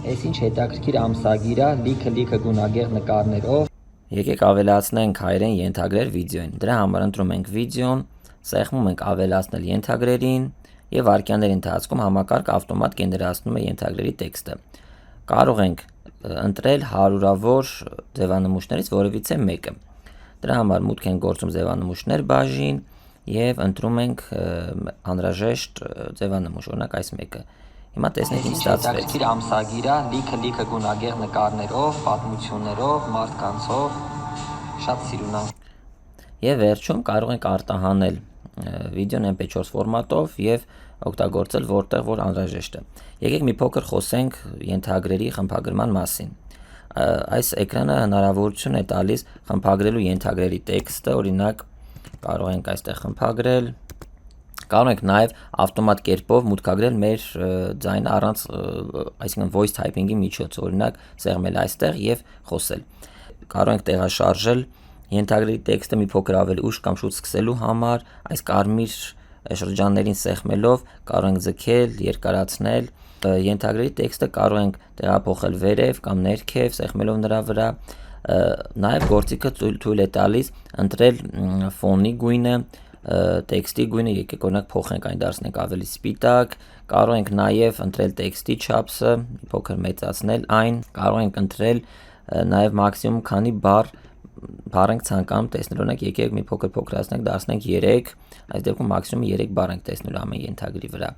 Այս ինչ հետաքրքիր ամսագիր է, լիքը գունագեղ նկարներով։ Եկեք ավելացնենք հայերեն ենթագրեր վիդեոին։ Դրա համար ընտրում ենք վիդեոն, սեղմում ենք ավելացնել ենթագրերին եւ վայրկյանների ընթացքում համակարգը ավտոմատ գեներացնում է ենթագրերի տեքստը։ Կարող ենք ընտրել հարյուրավոր ձևանմուշներից որևիցե մեկը։ Դրա համար մուտք ենք գործում ձևանմուշներ բաժին եւ ընտրում ենք անհրաժեշտ ձևանմուշ, օրինակ այս մեկը։ Հիմա տեսնենք ինչ ստացվեց։ Հետաքրքիր ամսագիր է, լիքը գունագեղ նկարներով, պատմություններով, մարդկանցով, շատ սիրուն է։ Եվ վերջում կարող ենք արտահանել վիդեոն MP4 ֆորմատով եւ օգտագործել որտեղ որ անհրաժեշտ է։ Եկեք մի փոքր խոսենք ենթագրերի խմբագրման մասին։ Այս էկրանը հնարավորություն է տալիս խմբագրելու ենթագրերի տեքստը, օրինակ կարող ենք այստեղ խմբագրել, կարող ենք նաև ավտոմատ կերպով մուտքագրել մեր ձայնը առանց, այսինքն voice typing-ի միջոցով, օրինակ սեղմել այստեղ եւ խոսել։ Կարող ենք տեղաշարժել ենթագրերի տեքստը մի փոքր ավելի ուշ կամ շուտ սկսելու համար, այս կարմիր շրջաններին սեղմելով կարող ենք ձգել, երկարացնել ենթագրերի տեքստը, կարող ենք տեղափոխել վերև կամ ներքև սեղմելով նրա վրա։ Նաև գործիքը թույլ է տալիս ընտրել ֆոնի գույնը, տեքստի գույնը, եկեք օրինակ փոխենք այն, դարձնենք ավելի սպիտակ, կարող ենք նաև ընտրել տեքստի չափսը, մի փոքր մեծացնել այն, կարող ենք ընտրել նաև մաքսիմում քանի բառ ենք ցանկանում տեսնել, օրինակ եկեք մի փոքր փոքրացնենք, դարձնենք 3, այս դեպքում մաքսիմում 3 բառ ենք տեսնելու ամեն ենթագրի վրա։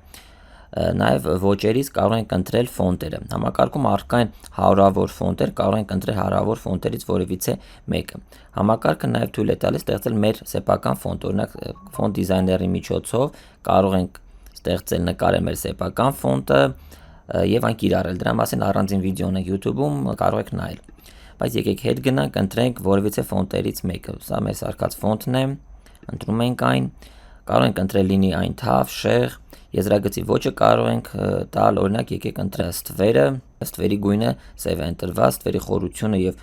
Նաև ոճերից կարող ենք ընտրել ֆոնտերը։ Համակարգում առկա են հարյուրավոր ֆոնտեր, կարող ենք ընտրել հարյուրավոր ֆոնտերից որևիցե մեկը։ Համակարգը նաև թույլ է տալիս ստեղծել մեր սեփական ֆոնտ, օրինակ ֆոնտ դիզայների միջոցով կարող ենք ստեղծել, նկարել մեր սեփական ֆոնտը եւ այն կիրառել։ Դրա մասին առանձին վիդեոն է YouTube-ում, կարող եք նայել։ Բայց եկեք հետ գնանք, ընտրենք որևիցե ֆոնտերից մեկը։ Սա մեր սարքած ֆոնտն է, ընտրում ենք այն, կարող ենք ընտրել լինի այն թավ, շեղ, եզրագծի ոճը կարող ենք տալ, օրինակ եկեք ընտրենք ստվերի գույնը սև է ընտրված, ստվերի խորությունը եւ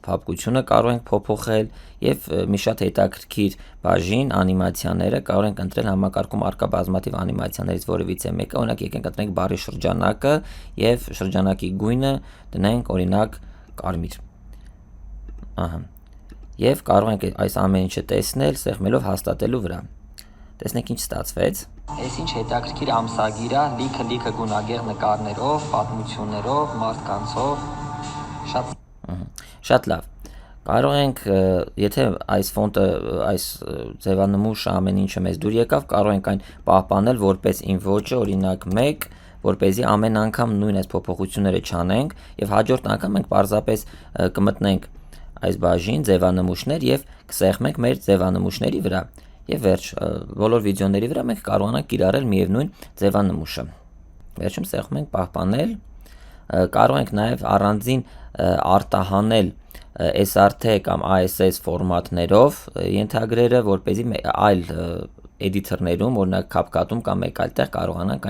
փափկությունը կարող ենք փոփոխել եւ մի շատ հետաքրքիր բաժին անիմացիաները կարող ենք ընտրել համակարգում առկա բազմաթիվ անիմացիաներից որևիցե մեկը, օրինակ եկենք ընտրենք բառի շրջանակը եւ շրջանակի գույնը դնենք օրինակ կարմիր։ Ահա։ Եվ կարող ենք այս ամեն ինչը տեսնել սեղմելով հաստատելու վրա։ Տեսնենք ինչ ստացվեց։ Այս ինչ հետաքրքիր ամսագիր է, լիքը գունագեղ նկարներով, պատմություններով, մարդկանցով, շատ լավ։ Կարող ենք, եթե այս ֆոնտը, այս ձևանմուշը ամեն ինչը մեզ դուր եկավ, կարող ենք այն պահպանել որպես իմ ոճը, օրինակ 1, որպեսզի ամեն անգամ նույն այս փոփոխությունները չանենք եւ հաջորդ անգամ մենք պարզապես կմտնենք այս բաժին ձևանմուշներ եւ կսեղմենք մեր ձևանմուշների վրա եւ վերջ բոլոր վիդեոների վրա մենք կարողանանք կիրառել միևնույն ձևանմուշը։ Վերջում սեղմում ենք պահպանել, կարող ենք նաեւ առանձին արտահանել SRT կամ ASS ֆորմատներով ենթագրերը, որպեսզի այլ էդիտորներում, օրինակ CapCut-ում կամ մեկ այլ տեղ կարողանանք այն